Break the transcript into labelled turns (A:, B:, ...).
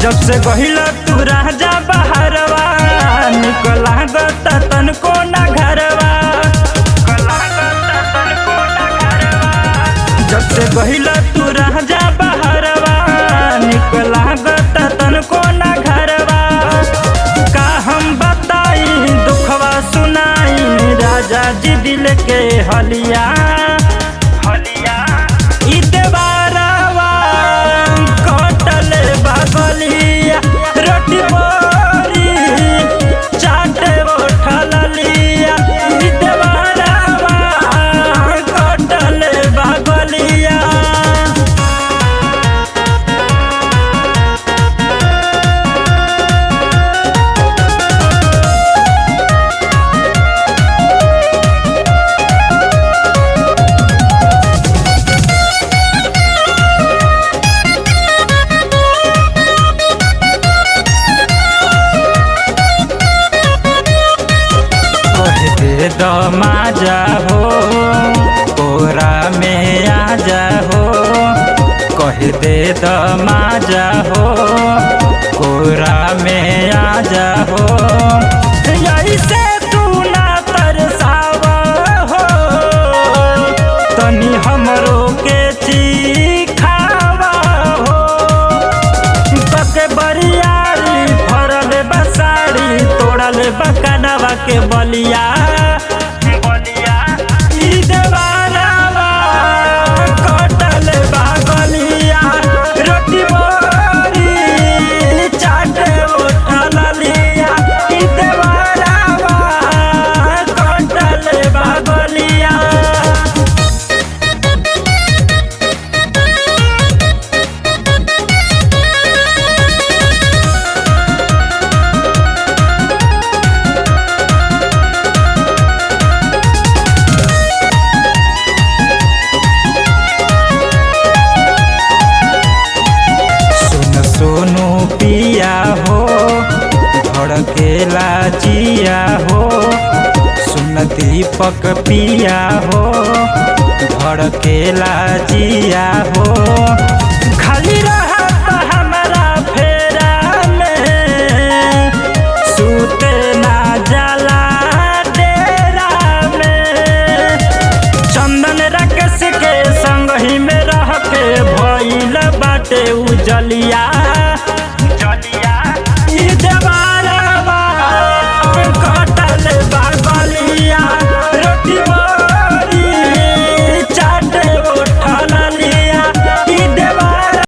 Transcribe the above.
A: जब से गहिला तू राजा बहरवा निकला गता तनको ना घरवा। जब से गहिला तू राजा बहरवा निकला गता तनको ना घरवा। का हम बताई दुखवा सुनाई राजा जी दिल के हलिया ई देवारवा कटल बगलिया रोटी बोरी चाटे उठल लिया ई देवारवा कटल बगलिया। दमाजा हो कोरा में आ जा हो कह दे दमाजा हो कोरा में आ जा हो। ऐसे तू ना तरसावा हो तनी हमरो के चिखावा हो। पके बरियारी फरल बसाड़ी तोड़ल बकनवा के बलिया ई देवारवा कटल बगलिया रोटी बोरी चाटे उठल लिया ई देवारवा कटल बगलिया। सोनू पिया हो धड़केला जिया हो सुन दीपक पिया हो धड़केला जिया हो। खाली रहत हमारा फेरा में सूते ना जाला डेरा में। चंदन राकेश के संग ही में रह के भइल बाटे उजलिया।